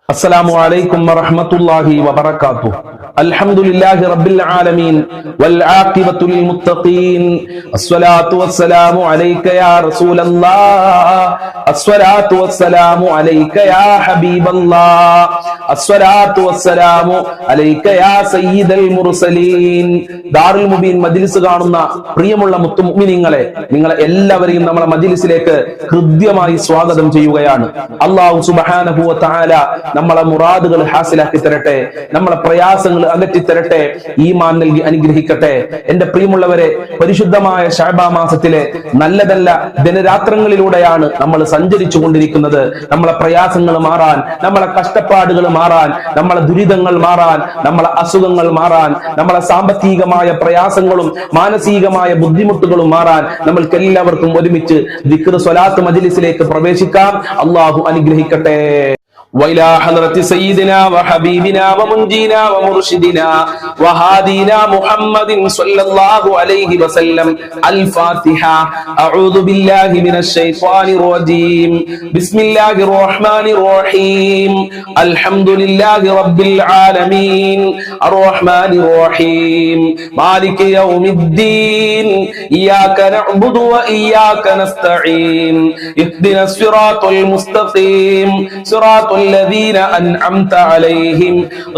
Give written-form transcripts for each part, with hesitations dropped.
السلام عليكم ورحمة الله وبركاته. الحمد لله رب العالمين والعاقبة للمتقين. الصلاة والسلام عليك يا رسول الله. الصلاة والسلام عليك يا حبيب الله. الصلاة والسلام عليك يا سيد المرسلين. ദാറുൽ മുബീൻ മജ്ലിസ് കാണുന്ന പ്രിയമുള്ള മുത്തുമുഅ്മിനീങ്ങളെ, നിങ്ങളെ എല്ലാവരെയും നമ്മുടെ മജ്ലിസിലേക്ക് ഹൃദ്യമായി സ്വാഗതം ചെയ്യുകയാണ്. അല്ലാഹു സുബ്ഹാനഹു വ തആല നമ്മളെ മുറാദുകൾ ഹാസിലാക്കി തരട്ടെ, നമ്മളെ പ്രയാസങ്ങൾ അകറ്റി തരട്ടെ, ഈമാൻ നൽകി അനുഗ്രഹിക്കട്ടെ. എന്റെ പ്രിയമുള്ളവരെ, പരിശുദ്ധമായ ശഅബാൻ മാസത്തിലെ നല്ല ദിനരാത്രങ്ങളിലൂടെയാണ് നമ്മൾ സഞ്ചരിച്ചു കൊണ്ടിരിക്കുന്നത്. നമ്മളെ പ്രയാസങ്ങൾ മാറാൻ, നമ്മളെ കഷ്ടപ്പാടുകൾ മാറാൻ, നമ്മളെ ദുരിതങ്ങൾ മാറാൻ, നമ്മളെ അസുഖങ്ങൾ മാറാൻ, നമ്മളെ സാമ്പത്തികമായ പ്രയാസങ്ങളും മാനസികമായ ബുദ്ധിമുട്ടുകളും മാറാൻ നമ്മൾക്ക് എല്ലാവർക്കും ഒരുമിച്ച് ദിക്ർ സ്വലാത്ത് മജ്ലിസിലേക്ക് പ്രവേശിക്കാം. അല്ലാഹു അനുഗ്രഹിക്കട്ടെ. وإلى حضرة سيدنا وحبيبنا ومنجينا ومرشدنا وهادينا محمد صلى الله عليه وسلم الفاتحة. أعوذ بالله من الشيطان الرجيم. بسم الله الرحمن الرحيم. الحمد لله رب العالمين الرحمن الرحيم مالك يوم الدين إياك نعبد وإياك نستعين اهدنا الصراط المستقيم صراط الذين أنعمت عليهم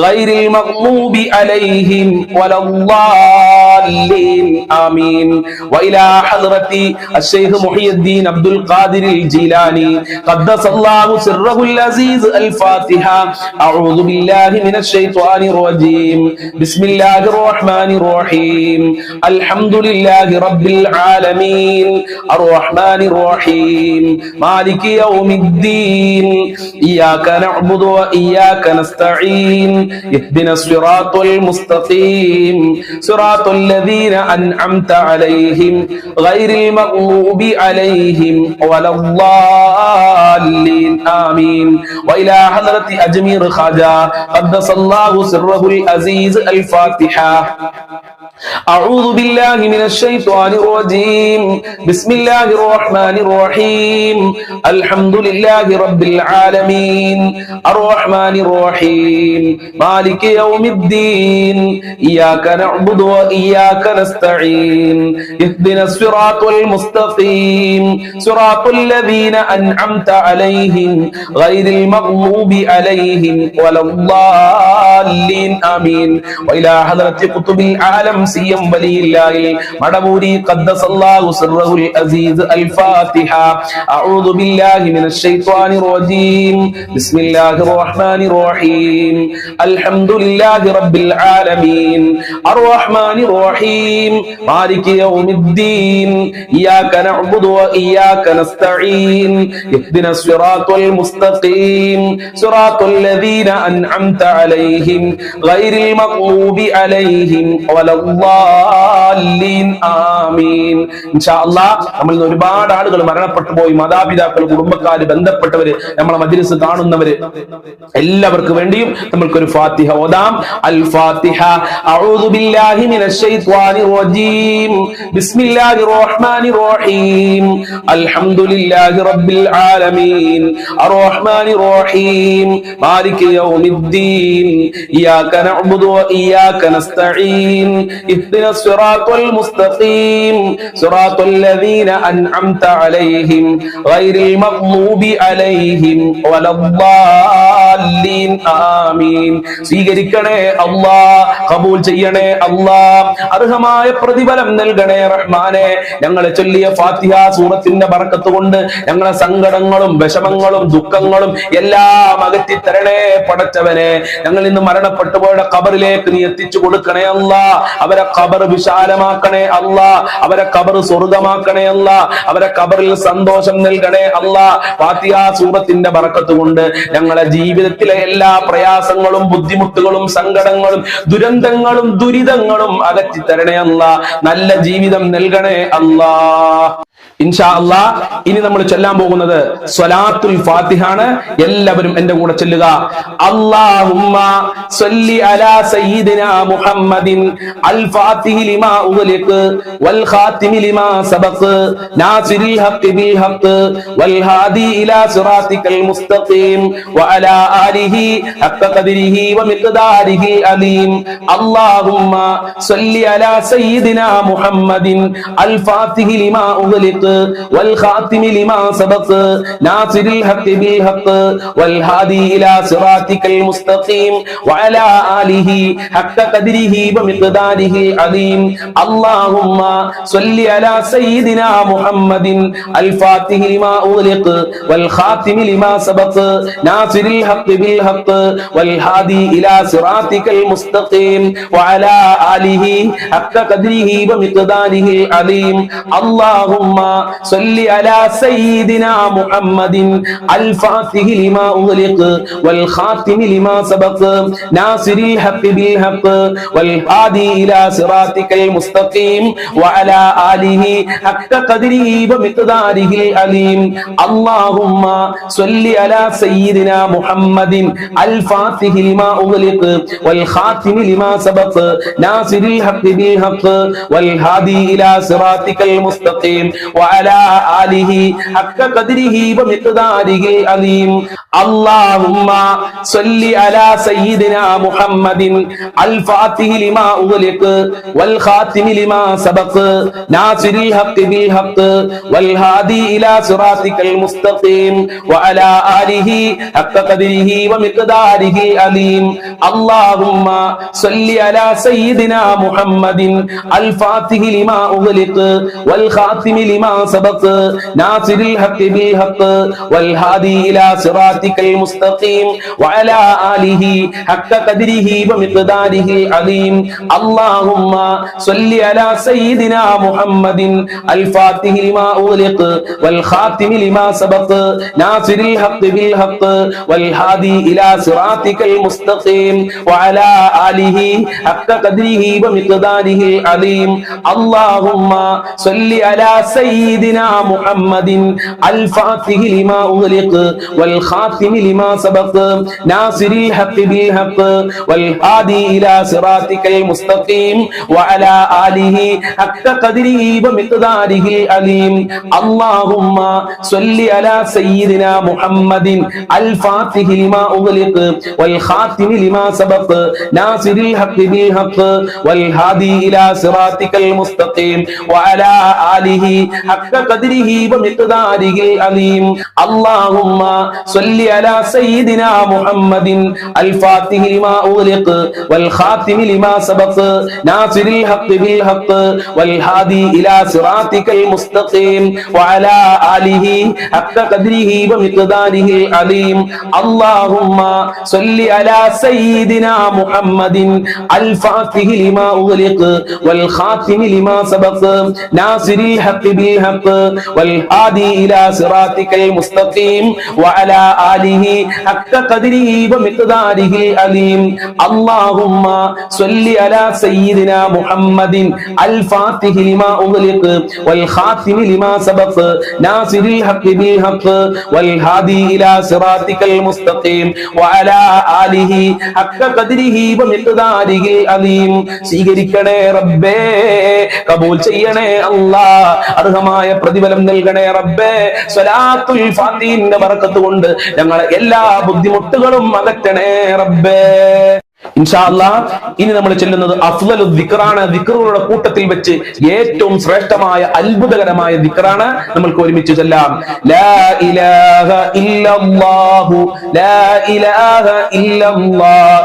غير المغضوب عليهم ولا الضالين آمين. وإلى حضرة الشيخ محي الدين عبد القادر الجيلاني قدس الله سره العزيز الفاتحة. أعوذ بالله من الشيطان الرجيم. بسم الله الرحمن الرحيم. الحمد لله رب العالمين الرحمن الرحيم مالك يوم الدين إياك نعبد وإياك نستعين اهدنا الصراط المستقيم صراط الذين أنعمت عليهم غير المغضوب عليهم ولا الضالين آمين. وإلى حضرة أجمير خواجة قدس الله سره العزيز الفاتحة. أعوذ بالله من الشيطان الرجيم. بسم الله الرحمن الرحيم. الحمد لله رب العالمين الرحمن الرحيم مالك يوم الدين إياك نعبد وإياك نستعين اهدنا الصراط المستقيم صراط الذين أنعمت عليهم غير المغضوب عليهم ولا الضالين آمين. وإلى حضرة قطب العالم سيم ولي الله مدبوري قدس الله سره العزيز الفاتحة. أعوذ بالله من الشيطان الرجيم. بسم الله الرحمن الرحيم. الحمد لله رب العالمين الرحمن الرحيم مالك يوم الدين إياك نعبد وإياك نستعين اهدنا الصراط المستقيم صراط الذين أنعمت عليهم غير المغضوب عليهم ولا الضالين آمين. إن شاء الله നമ്മൾ ഒരുപാട് ആളുകൾ മരണപ്പെട്ടു പോയി, മാതാപിതാക്കൾ, കുടുംബക്കാര്, ബന്ധപ്പെട്ടവര്, നമ്മളെ മജ്ലിസ് കാണുന്നവര് എല്ലാവർക്കും വേണ്ടിയും നമ്മൾക്കൊരു ഫാത്തിഹ ഓതാം. അൽ ഫാത്തിഹ. അഊദു ബില്ലാഹി മിനശ് ശൈത്വാനിർ റജീം. ബിസ്മില്ലാഹിർ റഹ്മാനിർ റഹീം. അൽഹംദുലില്ലാഹി റബ്ബിൽ ആലമീൻ അർറഹ്മാനിർ റഹീം മാലികി യൗമിദ്ദീൻ ഇയ്യാക നഅ്ബുദു വ ഇയ്യാക നസ്തഈൻ ഇഹ്ദിനസ് സിറാത്തൽ മുസ്തഖീം സിറാത്തൽ ലദീന അൻഅംത അലൈഹിം ഗൈറിൽ മഗ്ദൂബി അലൈഹിം വലദ്ദാല്ലീൻ ആമീൻ. സ്വീകരിക്കണേ അല്ലാ, ഖബൂൽ ചെയ്യണേ അല്ലാ, അർഹമായ പ്രതിഫലം നൽകണേ റഹ്മാനെ. ഞങ്ങളെ ചൊല്ലിയ ഫാത്തിഹ സൂറത്തിന്റെ ബറക്കത്ത് കൊണ്ട് ഞങ്ങളെ സങ്കടങ്ങളും വിഷമങ്ങളും ദുഃഖങ്ങളും എല്ലാം അകറ്റി തരണേ പടച്ചവനെ. ഞങ്ങൾ ഇന്ന് മരണപ്പെട്ടു പോയ ഖബറിലേക്ക് നീ എത്തിച്ചു കൊടുക്കണേ അല്ലാ. അവരെ ഖബർ വിശാലമാക്കണേ അല്ലാ. അവരെ ഖബർ സ്വർഗ്ഗമാക്കണേ അല്ലാ. അവരെ ഖബറിൽ സന്തോഷം നൽകണേ അല്ലാ. ഫാത്തിഹ സൂറത്തിന്റെ ബറക്കത്ത് കൊണ്ട് ഞങ്ങളെ ജീവിതത്തിലെ എല്ലാ പ്രയാസ പ്രയാസങ്ങളും ബുദ്ധിമുട്ടുകളും സങ്കടങ്ങളും ദുരന്തങ്ങളും ദുരിതങ്ങളും അകറ്റി തരണേ അല്ലാ. നല്ല ജീവിതം നൽകണേ അല്ലാ. ഇൻഷാ അല്ലാ ഇനി നമ്മൾ ചൊല്ലാൻ പോകുന്നത് സ്വലാത്തുൽ ഫാത്തിഹ ആണ്. എല്ലാവരും എന്റെ കൂടെ ചൊല്ലുക. അല്ലാഹുമ്മ സ്വല്ലി അലാ സയ്യിദിനാ മുഹമ്മദിൻ അൽ ഫാത്തിഹി ലിമാ ഉഗ്ലിഖ് വൽ ഖാതിമി ലിമാ സബഖ് നാസിരിൽ ഹഖ് ബിൽ ഹഖ് വൽ ഹാദി ഇലാ സിറാത്തിക്കൽ മുസ്തഖീം വഅലാ ആലിഹി ഹഖ ഖദ്രിഹി വമിഖ്ദാരിഹി അലീം. അല്ലാഹുമ്മ സ്വല്ലി അലാ സയ്യിദിനാ മുഹമ്മദിൻ അൽ ഫാത്തിഹി ലിമാ ഉഗ്ലിഖ് والخاتم لما سبق ناصر الحق بالحق والهادي إلى صراطك المستقيم وعلى آله حق قدره ومقداره العظيم. اللهم صل على سيدنا محمد الفاتح لما أغلق والخاتم لما سبق ناصر الحق بالحق والهادي إلى صراطك المستقيم وعلى آله حق قدره ومقداره العظيم. اللهم صل على سيدنا محمد الفاتح لما أغلق والخاتم لما سبق ناصر الحق بالحق والهادي إلى صراطك المستقيم وعلى آله حق قدره ومقداره العظيم. اللهم صل على سيدنا محمد الفاتح لما أغلق والخاتم لما سبق ناصر الحق بالحق والهادي إلى صراطك المستقيم وعلى آله حق قدره ومقداره العظيم. اللهم صل على سيدنا محمد الفاتح لما أغلق والخاتم لما سبق ناصر الحق بالحق والهادي إلى صراطك المستقيم وعلى آله حق قدره ومقداره العظيم. اللهم صل على سيدنا محمد الفاتح لما أغلق والخاتم لما سبق ناصر الحق بالحق والهادي إلى صراطك المستقيم وعلى آله حق قدره ومقداره العظيم. اللهم صل على سيدنا محمد الفاتح لما أغلق والخاتم لما سبق ناصر الحق بالحق والهادي إلى صراطك المستقيم وعلى آله حق قدره ومقداره العظيم. اللهم صل على سيدنا محمد الفاتح لما أغلق والخاتم لما سبق ناصر الحق بالحق والهادي إلى صراطك المستقيم وعلى آله حق قدره ومقداره العظيم. اللهم صل على سيدنا محمد الفاتح لما أغلق والخاتم لما سبق ناصر الحق بالحق والهادي إلى صراطك المستقيم وعلى آله حق قدره ومقداره العظيم. اللهم صل على سيدنا محمد الفاتح لما أغلق والخاتم لما سبق ناصر الحق بالحق والهادي إلى صراطك المستقيم وعلى آله حق قدره ومقداره العظيم. اللهم صل على سيدنا محمد الفاتح لما أغلق والخاتم لما سبق ناصر الحق بالحق والهادي إلى صراطك المستقيم وعلى آله حق قدره ومقداره العظيم. اللهم صل على سيدنا محمد الفاتح لما أغلق والخاتم لما سبق ناصر الحق بالحق والهادي إلى صراطك المستقيم وعلى آله حق قدره ومقداره العظيم. സ്വീകരിക്കണേ റബ്ബേ, കബൂൽ ചെയ്യണേ അല്ലാ, അർഹമായ പ്രതിഫലം നൽകണേ റബ്ബേ. സ്വലാത്തുൽ ഫാത്തിഹിന്റെ ബറക്കത്ത് കൊണ്ട് ഞങ്ങളെ എല്ലാ ബുദ്ധിമുട്ടുകളും അകറ്റണേ റബ്ബേ. ഇൻഷാ അല്ലാഹ് ഇനി നമ്മൾ ചെല്ലുന്നത് അഫ്ളലു ദിക്റാണ്. ദിക്റുകളുടെ കൂട്ടത്തിൽ വെച്ച് ഏറ്റവും ശ്രേഷ്ഠമായ അത്ഭുതകരമായ ദിക്റാണ്. നമ്മൾക്ക് ഒരുമിച്ച് ചൊല്ലാം. ലാ ഇലാഹ ഇല്ലല്ലാഹു ലാ ഇലാഹ ഇല്ലല്ലാഹ്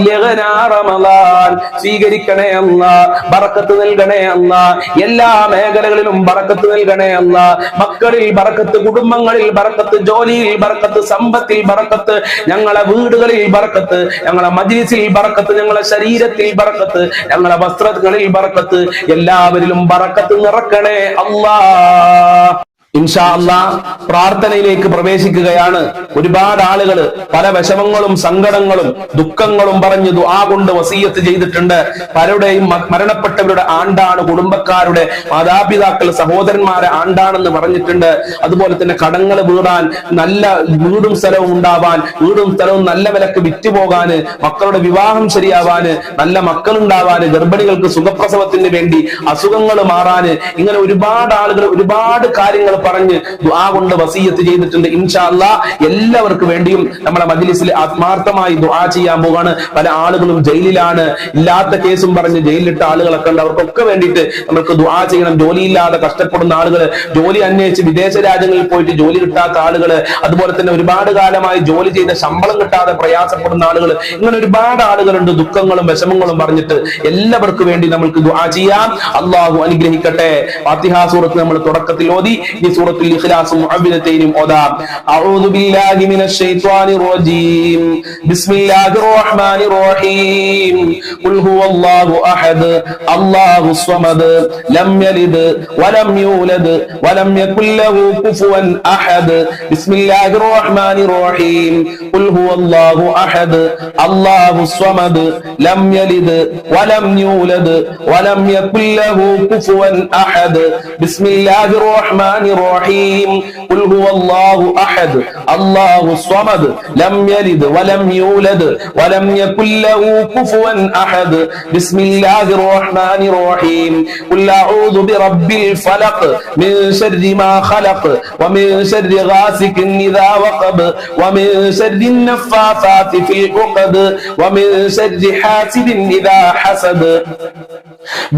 വബല്ലിഗ്നാ റമളാൻ. സ്വീകരിക്കണേ അല്ലാ, ബറക്കത്ത് നൽകണേ അല്ലാ, എല്ലാ മേഖലകളിലും ബറക്കത്ത് നൽകണേ അല്ലാ. മക്കളിൽ ബറക്കത്ത്, കുടുംബങ്ങളിൽ ബറക്കത്ത്, ജോലിയിൽ ബറക്കത്ത്, സമ്പത്തിൽ ബറക്കത്ത്, ഞങ്ങളെ വീടുകളിൽ ബറക്കത്ത്, ഞങ്ങളെ മജ്ലിസിൽ ബറക്കത്ത്, ഞങ്ങളെ ശരീരത്തിൽ ബറക്കത്ത്, ഞങ്ങളെ വസ്ത്രങ്ങളിൽ ബറക്കത്ത്, എല്ലാവരിലും ബറക്കത്ത് നിറക്കണേ അല്ലാഹ്. ഇൻഷാ അല്ലാഹ് പ്രാർത്ഥനയിലേക്ക് പ്രവേശിക്കുകയാണ്. ഒരുപാട് ആളുകൾ പല വിഷമങ്ങളും സങ്കടങ്ങളും ദുഃഖങ്ങളും പറഞ്ഞ് ദുആ കൊണ്ട് വസിയത്ത് ചെയ്തിട്ടുണ്ട്. പലരുടെയും മരണപ്പെട്ടവരുടെ ആണ്ടാണ്, കുടുംബക്കാരുടെ മാതാപിതാക്കൾ സഹോദരന്മാരെ ആണ്ടാണെന്ന് പറഞ്ഞിട്ടുണ്ട്. അതുപോലെ തന്നെ കടങ്ങൾ വീടാൻ, നല്ല വീടും സ്ഥലവും ഉണ്ടാവാൻ, വീടും സ്ഥലവും നല്ല വിലക്ക് വിറ്റുപോകാന്, മക്കളുടെ വിവാഹം ശരിയാവാന്, നല്ല മക്കളുണ്ടാവാന്, ഗർഭിണികൾക്ക് സുഖപ്രസവത്തിന് വേണ്ടി, അസുഖങ്ങൾ മാറാന്, ഇങ്ങനെ ഒരുപാട് ആളുകൾ ഒരുപാട് കാര്യങ്ങൾ പറഞ്ഞ് ദുആ കൊണ്ട് വസിയത്ത് ചെയ്തിട്ടുണ്ട്. ഇൻഷാ അല്ലാഹ് എല്ലാവർക്കും വേണ്ടിയും നമ്മുടെ മജ്ലിസിൽ ആത്മാർത്ഥമായി ദുആ ചെയ്യാൻ പോവാണ്. പല ആളുകളും ജയിലിലാണ്, ഇല്ലാത്ത കേസും പറഞ്ഞ് ജയിലിലിട്ട ആളുകളൊക്കെ ഉണ്ട്. അവർക്കൊക്കെ വേണ്ടിയിട്ട് നമുക്ക് ദുആ ചെയ്യണം. ജോലിയില്ലാതെ കഷ്ടപ്പെടുന്ന ആളുകൾ, ജോലി അന്വേഷിച്ച് വിദേശ രാജ്യങ്ങളിൽ പോയിട്ട് ജോലി കിട്ടാത്ത ആളുകൾ, അതുപോലെ തന്നെ ഒരുപാട് കാലമായി ജോലി ചെയ്ത ശമ്പളം കിട്ടാതെ പ്രയാസപ്പെടുന്ന ആളുകൾ, ഇങ്ങനെ ഒരുപാട് ആളുകളുണ്ട് ദുഃഖങ്ങളും വിഷമങ്ങളും പറഞ്ഞിട്ട്. എല്ലാവർക്കും വേണ്ടി നമുക്ക് ദുആ ചെയ്യാം. അല്ലാഹു അനുഗ്രഹിക്കട്ടെ. ഫാത്തിഹ സൂറത്ത് നമ്മൾ തുടക്കത്തിൽ ഓതി, സൂറത്തുൽ ഇഖ്ലാസ് മുഅവ്വിദതൈനും ഓതാം. അഊദു ബില്ലാഹി മിനശ് ശൈത്വാനിർ റജീം. ബിസ്മില്ലാഹിർ റഹ്മാനിർ റഹീം. ഖുൽ ഹുവല്ലാഹു അഹദ് അല്ലാഹുസ് സ്വമദ് ലം യലിദ് വലം യൂലദ് വലം യകുൽ ലഹു കുഫുവൻ അഹദ്. ബിസ്മില്ലാഹിർ റഹ്മാനിർ റഹീം. ഖുൽ ഹുവല്ലാഹു അഹദ് അല്ലാഹുസ് സ്വമദ് ലം യലിദ് വലം യൂലദ് വലം യകുൽ ലഹു കുഫുവൻ അഹദ്. ബിസ്മില്ലാഹിർ റഹ്മാനിർ الرحيم قل هو الله أحد الله الصمد لم يلد ولم يولد ولم يكن له كفوا أحد. بسم الله الرحمن الرحيم قل أعوذ برب الفلق من شر ما خلق ومن شر غاسق إذا وقب ومن شر النفاثات في العقد ومن شر حاسد إذا حسد.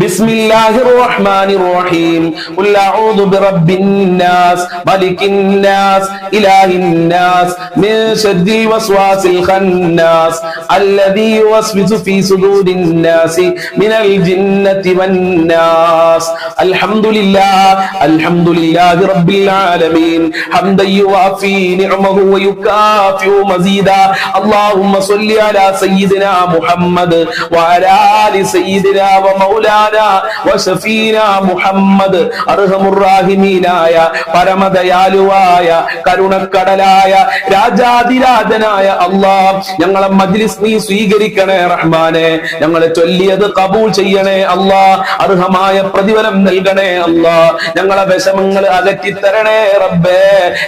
بسم الله الرحمن الرحيم قل أعوذ برب الناس ملك الناس إله الناس من شر الوسواس الخناس الذي يوسوس في صدور الناس من الجنة والناس. الحمد لله رب العالمين حمدا يوافي نعمه ويكافئ مزيدا. اللهم صل على سيدنا محمد وعلى آل سيدنا ومولانا وشفينا محمد. അർഹമുർ റഹീമീനായ പരമദയാലുവായ കരുണക്കടലായ രാജാതിരാജനായ അല്ലാഹ്, ഞങ്ങളെ മജ്ലിസ് നീ സ്വീകരിക്കണേ റഹ്മാനെ. ഞങ്ങളെ ചൊല്ലിയത് കബൂൽ ചെയ്യണേ അല്ലാഹ്. അർഹമായ പ്രതിഫലം നൽകണേ അല്ലാഹ്. ഞങ്ങളെ വിഷമങ്ങൾ അകറ്റിത്തരണേ റബ്ബേ.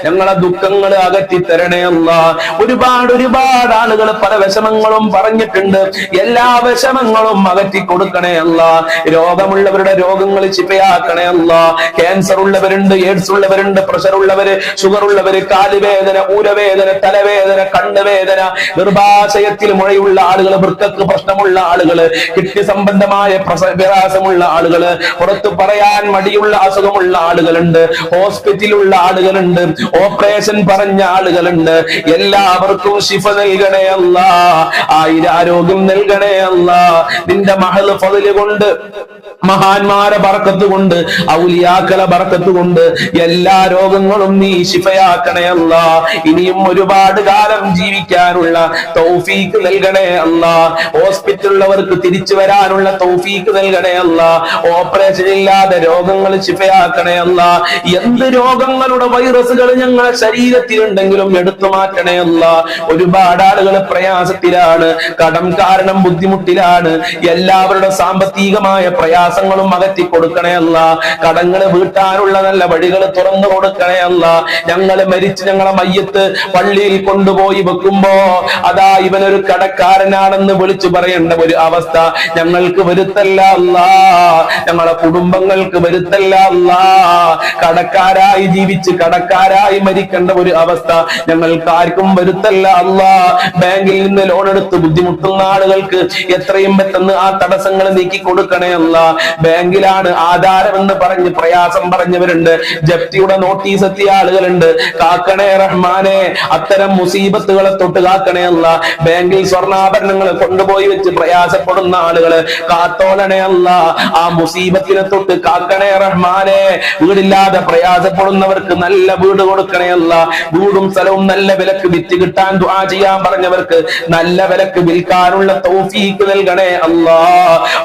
ഞങ്ങളെ ദുഃഖങ്ങൾ അകറ്റിത്തരണേ അല്ലാഹ്. ഒരുപാട് ആളുകൾ പല വിഷമങ്ങളും പറഞ്ഞിട്ടുണ്ട്. എല്ലാ വിഷമങ്ങളും അകറ്റി കൊടുക്കണേ അല്ലാഹ്. രോഗമുള്ളവരുടെ രോഗങ്ങൾ ശിഫയാക്കണേ അല്ലാഹ്. ക്യാൻസർ ഉള്ളവരുണ്ട്, എയ്ഡ്സ് ഉള്ളവരുണ്ട്, പ്രഷർ ഉള്ളവര്, ഷുഗർ ഉള്ളവര്, കാലുവേദന, ഊരവേദന, തലവേദന, കണ്ണുവേദന, ഗർഭാശയത്തിൽ മുഴയുള്ള ആളുകൾ, വൃക്കക്ക് പ്രശ്നമുള്ള ആളുകള്, കിഡ്നി സംബന്ധമായ പ്രയാസമുള്ള ആളുകള്, പുറത്തു പറയാൻ മടിയുള്ള അസുഖമുള്ള ആളുകളുണ്ട്, ഹോസ്പിറ്റലുള്ള ആളുകളുണ്ട്, ഓപ്പറേഷൻ പറഞ്ഞ ആളുകളുണ്ട്. എല്ലാവർക്കും ശിഫ നൽകണേ അല്ലാഹ്. ആയുരാരോഗ്യം നൽകണേ അല്ലാഹ്. നിന്റെ മഹൽ ഫദ്ല് കൊണ്ട്, മഹാന്മാരെ ബർക്കത്ത് കൊണ്ട്, ഔലിയാക്കളെ ബർക്കത്ത് കൊണ്ട് എല്ലാ രോഗങ്ങളും നീ ശിഫയാക്കണേ അല്ലാഹ്. ഇനിയും ഒരുപാട് കാലം ജീവിക്കാനുള്ള തൗഫീക്ക് നൽകണേ അല്ലാഹ്. ഹോസ്പിറ്റലുള്ളവർക്ക് തിരിച്ചു വരാനുള്ള തൗഫീക്ക് നൽകണേ അല്ലാഹ്. ഓപ്പറേഷൻ ഇല്ലാതെ രോഗങ്ങൾ ശിഫയാക്കണേ അല്ലാഹ്. എന്ത് രോഗങ്ങളുടെ വൈറസുകൾ ഞങ്ങളുടെ ശരീരത്തിലുണ്ടെങ്കിലും എടുത്തു മാറ്റണേ അല്ലാഹ്. ഒരുപാട് ആളുകൾ പ്രയാസത്തിലാണ്, കടം കാരണം ബുദ്ധിമുട്ടിലാണ്. എല്ലാവരുടെ സാമ്പത്തികമായ പ്രയാസങ്ങളും അകറ്റി കൊടുക്കണേ അല്ലാഹ്. കടങ്ങള് വീട്ടാനുള്ള നല്ല വഴികൾ തുറന്നു കൊടുക്കണേ അല്ലാഹ്. ഞങ്ങള് മരിച്ച് ഞങ്ങളെ മയ്യത്ത് പള്ളിയിൽ കൊണ്ടുപോയി വെക്കുമ്പോ അതാ ഇവനൊരു കടക്കാരനാണെന്ന് വിളിച്ചു പറയേണ്ട ഒരു അവസ്ഥ ഞങ്ങൾക്ക് വരുത്തല്ല അല്ലാഹ്. ഞങ്ങളെ കുടുംബങ്ങൾക്ക് വരുത്തല്ല അല്ലാഹ്. കടക്കാരായി ജീവിച്ച് കടക്കാരായി മരിക്കേണ്ട ഒരു അവസ്ഥ ഞങ്ങൾക്ക് ആർക്കും വരുത്തല്ല അല്ലാഹ്. ബാങ്കിൽ നിന്ന് ലോൺ എടുത്ത് ബുദ്ധിമുട്ടുന്ന ആളുകൾക്ക് എത്രയും പെട്ടെന്ന് ആ തടസ്സങ്ങൾ നീക്കി കൊടുക്കണേ അല്ലാഹ്. ബാങ്കിലാണ് ആധാരമെന്ന് പറഞ്ഞ് പ്രയാസം പറഞ്ഞവരുണ്ട്, ജപ്തിയുടെ നോട്ടീസ് എത്തിയ ആളുകളുണ്ട്. കാക്കണേ റഹ്മാനെ, അത്തരം മുസീബത്തുകളെ തൊട്ട് കാക്കണേ അല്ല. ബാങ്കിൽ സ്വർണ്ണാഭരണങ്ങൾ കൊണ്ടുപോയി വെച്ച് പ്രയാസപ്പെടുന്ന ആളുകള് കാത്തോളണേ അല്ല. ആ മുസീബത്തിനെ തൊട്ട് കാക്കണേ റഹ്മാനെ. വീടില്ലാതെ പ്രയാസപ്പെടുന്നവർക്ക് നല്ല വീട് കൊടുക്കണേ അല്ല. വീടും സ്ഥലവും നല്ല വിലക്ക് വിറ്റ് കിട്ടാൻ ദുആ ചെയ്യാൻ പറഞ്ഞവർക്ക് നല്ല വിലക്ക് വിൽക്കാനുള്ള തൗഫീഖ് നൽകണേ അല്ലാ.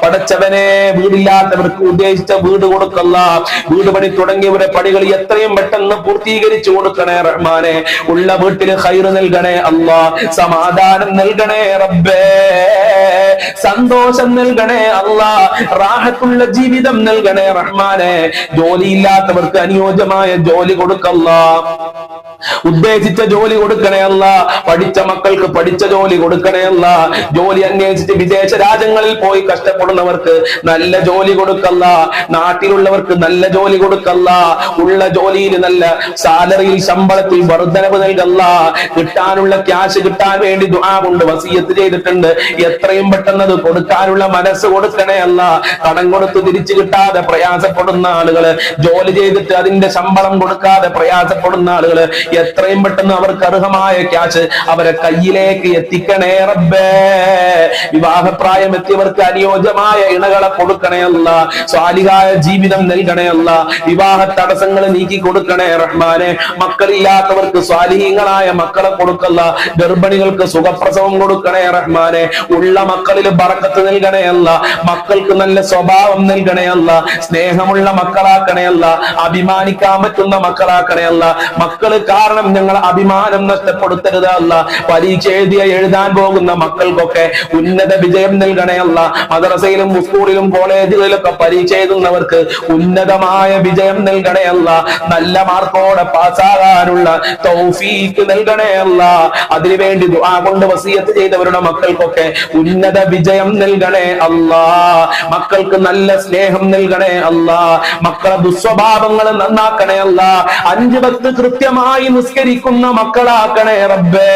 പടച്ചവനെ, വീടില്ലാത്തവർക്ക് ഉദ്ദേശിച്ച വീട് കൊടുക്കല്ല. വീട് പണി തുടങ്ങിയവരുടെ പണികൾ എത്രയും പെട്ടെന്ന് പൂർത്തീകരിച്ചു കൊടുക്കണേ റഹ്മാനെ. ഉള്ള വീട്ടിൽ ഖൈറ് നൽകണേ അല്ലാ. സമാധാനം നൽകണേ റബ്ബേ. സന്തോഷം നൽകണേ അല്ലാ. റാഹത്തുള്ള ജീവിതം നൽകണേ റഹ്മാനെ. ജോലിയില്ലാത്തവർക്ക് അനുയോജ്യമായ ജോലി കൊടുക്കല്ല. ഉദ്ദേശിച്ച ജോലി കൊടുക്കണേ അല്ല. പഠിച്ച മക്കൾക്ക് പഠിച്ച ജോലി കൊടുക്കണേ അല്ല. ജോലി അന്വേഷിച്ച് വിദേശ രാജ്യങ്ങളിൽ പോയി കഷ്ടപ്പെടുന്നവർക്ക് നല്ല ജോലി കൊടുക്കല്ല. നാട്ടിലുള്ളവർക്ക് നല്ല ജോലി കൊടുക്കല്ല. ഉള്ള ജോലിയിൽ നല്ല സാലറിയിൽ ശമ്പളത്തിൽ വർധനവ് നൽകല്ല. കിട്ടാനുള്ള ക്യാഷ് കിട്ടാൻ വേണ്ടി ദുആ കൊണ്ട് വസിയത്ത് ചെയ്തിട്ടുണ്ട്. എത്രയും പെട്ടെന്ന് അത് കൊടുക്കാനുള്ള മനസ്സ് കൊടുക്കണേ അല്ല. കടം കൊടുത്ത് തിരിച്ചു കിട്ടാതെ പ്രയാസപ്പെടുന്ന ആളുകള്, ജോലി ചെയ്തിട്ട് അതിന്റെ ശമ്പളം കൊടുക്കാതെ പ്രയാസപ്പെടുന്ന ആളുകള്, എത്രയും പെട്ടെന്ന് അവർക്ക് അർഹമായ ക്യാഷ് അവരെ കയ്യിലേക്ക് എത്തിക്കണേ റബ്ബേ. വിവാഹപ്രായം എത്തിയവർക്ക് അനുയോജ്യമായ ഇണകളെ കൊടുക്കണേ അല്ല. സ്വാലിഹായ ജീവിതം നൽകണേ അല്ല. വിവാഹ തടസ്സങ്ങൾ നീക്കി കൊടുക്കണേ റഹ്മാനെ. മക്കളില്ലാത്തവർക്ക് സ്വാലിഹീങ്ങളായ മക്കളെ കൊടുക്കല്ല. ഗർഭിണികൾക്ക് സുഖപ്രസവം കൊടുക്കണേ റഹ്മാനെ. ഉള്ള മക്കളിൽ ബറക്കത്ത് നൽകണേ അല്ല. മക്കൾക്ക് നല്ല സ്വഭാവം നൽകണേ അല്ല. സ്നേഹമുള്ള മക്കളാക്കണേ അല്ല. അഭിമാനിക്കാൻ പറ്റുന്ന മക്കളാക്കണേ അല്ല. മക്കള് കാരണം ഞങ്ങൾ അഭിമാനം നഷ്ടപ്പെടുത്തരുത് അല്ല. പരീക്ഷ എഴുതാൻ പോകുന്ന മക്കൾക്കൊക്കെ ഉന്നത വിജയം നൽകണേ അല്ല. മദ്രസയിലും സ്കൂളിലും കോളേജുകളിലൊക്കെ പരീക്ഷ എഴുതുന്നവർക്ക് ഉന്നതമായ വിജയം നൽകണേ അല്ല. നല്ല മാർക്കോടെ പാസ്സാകാനുള്ള തൗഫീഖ് നൽകണേ അല്ല. അതിനുവേണ്ടി ദുആ കൊണ്ട് വസിയത്ത് ചെയ്തവരുടെ മക്കൾക്കൊക്കെ ഉന്നത വിജയം നൽകണേ അല്ലാ. മക്കൾക്ക് നല്ല സ്നേഹം നൽകണേ അല്ലാ. മക്കളെ ദുസ്വഭാവങ്ങൾ നന്നാക്കണേ അല്ല. 5 വക്ത് കൃത്യമായി നിസ്കരിക്കുന്ന മക്കളാക്കണേ റബ്ബേ.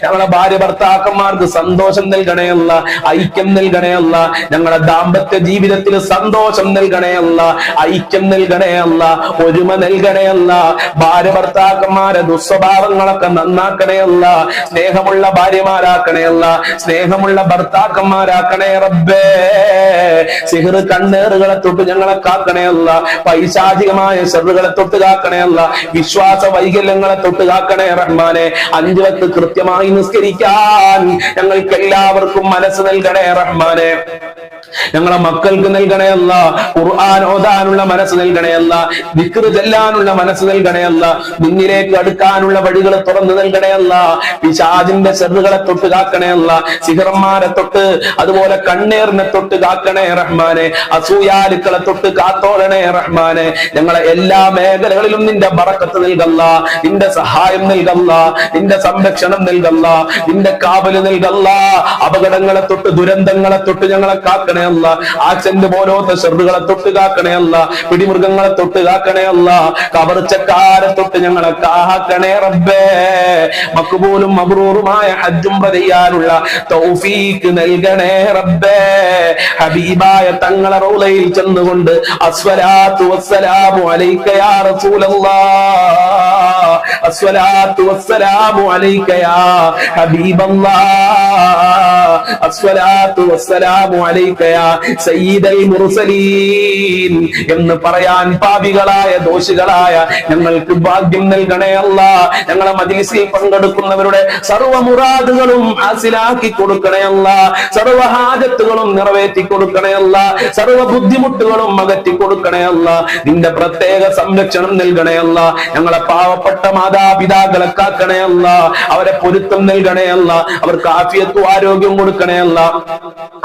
ഞങ്ങളുടെ ഭാര്യ ഭർത്താക്കന്മാർക്ക് സന്തോഷം നൽകണേ അല്ല. ഐക്യം നൽകണേ അല്ല. ഞങ്ങളുടെ ദാമ്പത്യ ജീവിതത്തിൽ സന്തോഷം നൽകണേ അല്ല. ഐക്യം നൽകണേ അല്ല. ഒരുമ നൽകണേ അല്ല. ഭാര്യ ഭർത്താക്കന്മാരെ ദുസ്വഭാവങ്ങളൊക്കെ നന്നാക്കണേ അല്ല. സ്നേഹമുള്ള ഭാര്യമാരാക്കണേ അല്ല. സ്നേഹമുള്ള ഭർത്താക്കന്മാരാക്കണേ റബ്ബേ. സിഹ്ർ കണ്ണേറുകളെ തൊട്ട് ഞങ്ങളെ കാക്കണേ അല്ല. പൈശാചികമായ ശർറുകളെ തൊട്ട് കാക്കണേ അല്ല. വിശ്വാസ വൈകല്യങ്ങളെ തൊട്ട് കാക്കണേ റഹ്മാനെ. 5 വക്ത് കൃത്യമായി നിസ്കരിക്കാൻ ഞങ്ങൾക്ക് എല്ലാവർക്കും മനസ്സ് നൽകണേ റഹ്മാനെ. ഞങ്ങളെ മക്കൾക്ക് നൽകണേ അല്ല. ഖുർആൻ ഓതാനുള്ള മനസ്സ് നൽകണേ അല്ല. ദിക്ർ ചൊല്ലാനുള്ള മനസ്സ് നൽകണേ അല്ല. നിന്നിലേക്ക് അടുക്കാനുള്ള വഴികൾ തുറന്നു നൽകണേ അല്ല. പിശാചിന്റെ ശർറുകളെ തൊട്ട് കാക്കണേ അല്ല. സിഹ്റന്മാരെ തൊട്ട്, അതുപോലെ കണ്ണേറിനെ തൊട്ട് കാക്കണേ റഹ്മാനെ. അസൂയാലുക്കളെ തൊട്ട് കാത്തോളണേ റഹ്മാനെ. ഞങ്ങളെ എല്ലാ മേഖലകളിലും നിന്റെ ബറക്കത്ത് നൽകല്ല. നിന്റെ സഹായം നൽകല്ല. നിന്റെ സംരക്ഷണം നൽകല്ല. നിന്റെ കാവല് നൽകല്ല. അപകടങ്ങളെ തൊട്ട്, ദുരന്തങ്ങളെ തൊട്ട് ഞങ്ങളെ കാക്കണേ അല്ല. ആക്സിഡന്റ് പോലത്തെ ഷെറുകളെ തൊട്ട് കാക്കണേ അല്ല. പിടിമൃഗങ്ങളെ തൊട്ട് കാക്കണേ അല്ല. കവർച്ചക്കാരെ തൊട്ട് ഞങ്ങളെ കാക്കണേ റബ്ബേ. മഖ്ബൂലും മബ്റൂറുമായ ഹജ്ജ് ഉംറ ചെയ്യാനുള്ള തൗഫീഖ് നൽകണേ റബ്ബേ. ഹബീബായ തങ്ങളെ റൗളയിൽ ചെന്നുകൊണ്ട് അസ്സലാത്തു വസ്സലാമു അലൈക യാ റസൂലല്ലാഹ്, അസ്സലാത്തു വസ്സലാമു അലൈക യാ ഹബീബല്ലാഹ്, അസ്സലാത്തു വസ്സലാമു അലൈക യാ സയ്യിദൽ മുർസലീൻ എന്ന് പറയാൻ പാപികളായ ദോഷികളായ ഞങ്ങൾക്ക് ഭാഗ്യം നൽകണേ അല്ലാഹ്. ഞങ്ങളെ മജ്‌ലിസിൽ പങ്കെടുക്കുന്നവരുടെ സർവ്വ മുറാദുകളും ഹാസിലാക്കി കൊടുക്കണേ അല്ലാഹ്. സർവ്വ ഹാജത്തുകളും നിറവേറ്റി കൊടുക്കണേ അല്ലാഹ്. സർവ്വ ബുദ്ധിമുട്ടുകളും അകറ്റി കൊടുക്കണേ അല്ലാഹ്. നിന്റെ പ്രത്യേക സംരക്ഷണം നൽകണേ അല്ലാഹ്. ഞങ്ങളെ പാവപ്പെട്ട മാതാപിതാക്കളെ കാക്കണേ അല്ലാഹ്. അവരെ പൊരുത്തം നൽകണേ അല്ലാഹ്. അവർക്ക് ആഫിയത്തും ആരോഗ്യം കൊടുക്കണേ അല്ലാഹ്.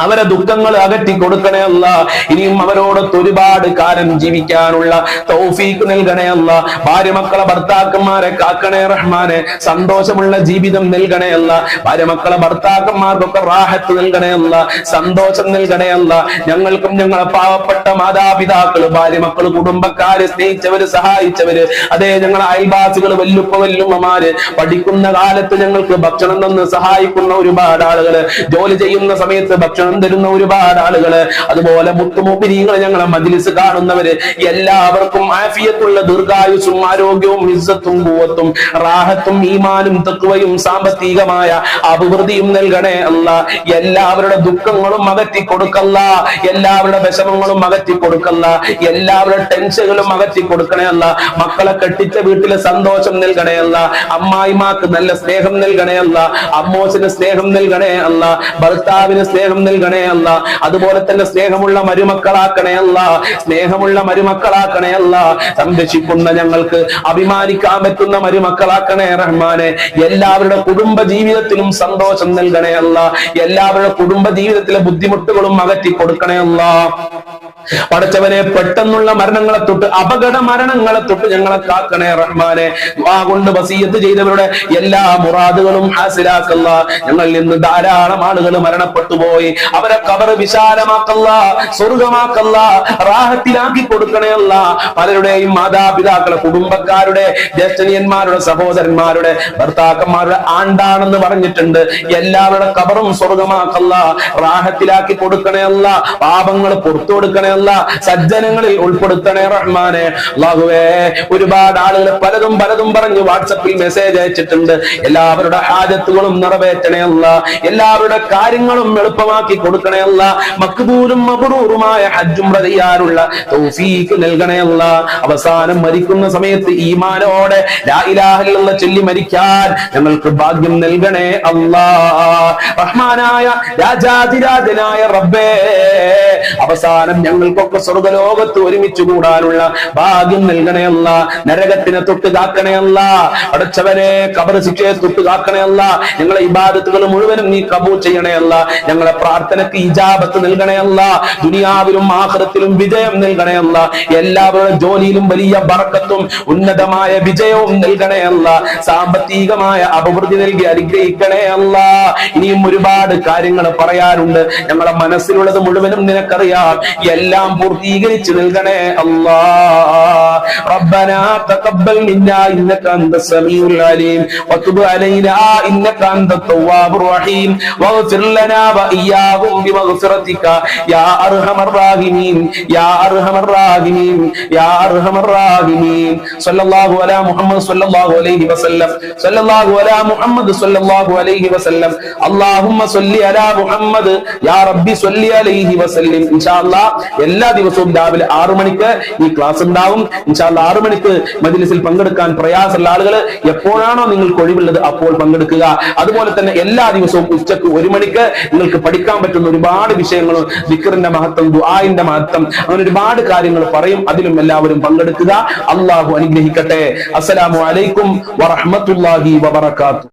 അവരെ ദുഃഖങ്ങൾ അകറ്റി കൊടുക്കണേ അല്ലാഹ്. ഇനിയും അവരോടൊത്ത് ഒരുപാട് കാലം ജീവിക്കാനുള്ള തൗഫീഖ് നൽകണേ അല്ലാഹ്. ഭാര്യ മക്കളെ ഭർത്താക്കന്മാരെ കാക്കണേ റഹ്മാനെ. സന്തോഷമുള്ള ജീവിതം നൽകണേ അല്ലാഹ്. ഭാര്യ മക്കളെ ഭർത്താക്കന്മാർക്കൊക്കെ റാഹത്ത് നൽകണേ അല്ലാഹ്. സന്തോഷം നൽകണേ അല്ലാഹ്. ഞങ്ങൾക്കും ഞങ്ങളെ പാവപ്പെട്ട മാതാപിതാക്കള്, ഭാര്യ മക്കള്, കുടുംബക്കാര്, സ്നേഹിച്ചവര്, സഹായിച്ചവര്, അതേ ഞങ്ങളെ അയൽവാസികൾ, വല്ലുപ്പ വല്ലുമ്മമാര്, പഠിക്കുന്ന കാലത്ത് ഞങ്ങൾക്ക് ഭക്ഷണം തന്ന് സഹായിക്കുന്ന ഒരുപാട് ആളുകള്, ജോലി ചെയ്യുന്ന സമയത്ത് ഭക്ഷണം തരുന്ന ഒരുപാട് ആളുകള്, അതുപോലെ മുത്തുമുഅ്മിനീങ്ങള്, ഞങ്ങളെ മജ്ലിസ് കാണുന്നവര്, എല്ലാവർക്കും ആഫിയത്തുള്ള ദീർഘായുസ്സും ആരോഗ്യവും ഇസ്സത്തും ഖുവത്തും റാഹത്തും ഈമാനും തഖ്വയും സാമ്പത്തികമായ അഭിവൃദ്ധിയും നൽകണേ അല്ലാ. എല്ലാവരുടെ ദുഃഖങ്ങളും അകറ്റി കൊടുക്കല്ല, എല്ലാവരുടെ വിഷമങ്ങളും അകറ്റി കൊടുക്കല്ല, എല്ലാവരുടെ ടെൻഷനുകളും അകറ്റി കൊടുക്കണേ അല്ല. മക്കളെ കെട്ടിച്ച വീട്ടിലെ സന്തോഷം നൽകണേ അല്ല, അമ്മായിമാക്ക് നല്ല സ്നേഹം നൽകണേ അല്ല, അമ്മോസിന് സ്നേഹം നൽകണേ അല്ല, ഭർത്താവിന് സ്നേഹം നൽകണേ അല്ല, അതുപോലെ തന്നെ സ്നേഹമുള്ള മരുമക്കളാക്കണേ അല്ല, സ്നേഹമുള്ള മരുമക്കളാക്കണേ അല്ല, സംരക്ഷിക്കുന്ന ഞങ്ങൾക്ക് അഭിമാനിക്കാൻ പറ്റുന്ന മരുമക്കളാക്കണേ റഹ്മാനെ. എല്ലാവരുടെ കുടുംബ ജീവിതത്തിലും സന്തോഷം നൽകണേ അല്ല, എല്ലാവരുടെ കുടുംബ ജീവിതത്തിലെ ബുദ്ധിമുട്ടുകളും അകറ്റി കൊടുക്കണേ അല്ല. പടച്ചവനെ, പെട്ടെന്നുള്ള മരണങ്ങളെ തൊട്ട്, അപകട മരണങ്ങളെ തൊട്ട് ഞങ്ങളെ കാക്കണേ റഹ്മാനെ. ദുആ കൊണ്ട് വസിയത്ത് ചെയ്തവരുടെ എല്ലാ മുറാദുകളും ഹാസിലാക്കല്ല. ഞങ്ങളിൽ നിന്ന് ധാരാളം ആളുകൾ മരണപ്പെട്ടു പോയി, അവരെ ഖബർ വിശാലമാക്കല്ല, സ്വർഗമാക്കല്ല, റാഹത്തിലാക്കി കൊടുക്കണേ അല്ല. പലരുടെയും മാതാപിതാക്കളെ, കുടുംബക്കാരുടെ, ജ്യേഷ്ഠനിയന്മാരുടെ, സഹോദരന്മാരുടെ, ഭർത്താക്കന്മാരുടെ ആണ്ടാണെന്ന് പറഞ്ഞിട്ടുണ്ട്. എല്ലാവരുടെ ഖബറും സ്വർഗമാക്കല്ല, റാഹത്തിലാക്കി കൊടുക്കണേ അല്ല. പാപങ്ങൾ പുറത്തു കൊടുക്കണേ, സജ്ജനങ്ങളിൽ ഉൾപ്പെടുത്തണേ റഹ്മാനെ. അല്ലാഹുവേ, ഒരുപാട് ആളുകൾ പലതും പലതും പറഞ്ഞ് വാട്സപ്പിൽ മെസ്സേജ് അയച്ചിട്ടുണ്ട്. എല്ലാവരുടെ ഹാജത്തുകളും നിറവേറ്റണേ അല്ല, എല്ലാവരുടെ കാര്യങ്ങളും എളുപ്പമാക്കി കൊടുക്കണേ അല്ല. മഖ്ബൂലും മബ്റൂറുമായ ഹജ്ജും ചെയ്യാനുള്ള തൗഫീഖ് നൽകണേ അല്ല. അവസാനം മരിക്കുന്ന സമയത്ത് ഈമാനോടെ ലാ ഇലാഹ ഇല്ലല്ലാഹ് ചൊല്ലി മരിക്കാൻ ഞങ്ങൾക്ക് ഭാഗ്യം നൽകണേ അല്ലാ. റഹ്മാനായ രാജാതിരാജനായ റബ്ബേ, അവസാനം ഞങ്ങൾക്കൊക്കെ സ്വർഗലോകത്ത് ഒരുമിച്ച് കൂടാനുള്ള ഭാഗ്യം നൽകണേ അല്ല. നരകത്തിനെ തൊട്ട് കാക്കണേ അല്ല. അടച്ചവനെ, ഖബർ ശിക്ഷയെ തൊട്ട് കാക്കണേ അല്ല. ഞങ്ങളെ ഇബാദത്തുകൾ മുഴുവനും നീ കബൂൽ ചെയ്യണേ അല്ല. ഞങ്ങളെ പ്രാർത്ഥനയ്ക്ക് ഇജാബത്ത് നൽകണേ അല്ല. ദുനിയാവിലും ആഖിറത്തിലും വിജയം നൽകണേ അല്ല. എല്ലാവരുടെ ജോലിയിലും വലിയ ബറക്കത്തും ഉന്നതമായ വിജയവും നൽകണേ അല്ല. സാമ്പത്തികമായ അഭിവൃദ്ധി നൽകി അനുഗ്രഹിക്കണേ അല്ല. ഇനിയും ഒരുപാട് കാര്യങ്ങൾ പറയാനുണ്ട്. ഞങ്ങളെ മനസ്സിലുള്ളത് മുഴുവനും നിനക്കറിയാം. എല്ലാം പൂർത്തീകരിച്ചു നൽകണേ അല്ലാ. റബ്ബനാ തഖബ്ബൽ മിന്നാ ഇന്നക അൻതസ് സമീഉൽ അലീം വതുബ് അലൈനാ ഇന്നക അൻതത് തവ്വാബുർ റഹീം വഗ്ഫിർ ലനാ വഇയ്യാഹും ബിമഗ്ഫിറതിക യാ അർഹമർ റഹീമീൻ യാ അർഹമർ റഹീമീൻ യാ അർഹമർ റഹീമീൻ. സല്ലല്ലാഹു അലാ മുഹമ്മദ് സല്ലല്ലാഹു അലൈഹി വസല്ലം, സല്ലല്ലാഹു അലാ മുഹമ്മദ് സല്ലല്ലാഹു അലൈഹി വസല്ലം. അല്ലാഹുമ്മ സ്വല്ലി അലാ മുഹമ്മദ് യാ റബ്ബി സ്വല്ലി അലൈഹി വസല്ലം. ഇൻഷാ അല്ലാഹ് എല്ലാ ദിവസവും രാവിലെ 6 മണിക്ക് ഈ ക്ലാസ് ഉണ്ടാവും. ഇൻഷാ അല്ലാഹ് 6 മണിക്ക് മജ്ലിസിൽ പങ്കെടുക്കാൻ പ്രയാസമുള്ള ആളുകൾ എപ്പോഴാണോ നിങ്ങൾക്ക് ഒഴിവുള്ളത് അപ്പോൾ പങ്കെടുക്കുക. അതുപോലെ തന്നെ എല്ലാ ദിവസവും ഉച്ചക്ക് 1 മണിക്ക് നിങ്ങൾക്ക് പഠിക്കാൻ പറ്റുന്ന ഒരുപാട് വിഷയങ്ങളും, ദിക്റിന്റെ മഹത്വം, ദുആഇന്റെ മഹത്വം, അങ്ങനെ ഒരുപാട് കാര്യങ്ങൾ പറയും. അതിലും എല്ലാവരും പങ്കെടുക്കുക. അല്ലാഹു അനുഗ്രഹിക്കട്ടെ. അസ്സലാമു അലൈക്കും വറഹ്മത്തുള്ളാഹി വബറകാതുഹു.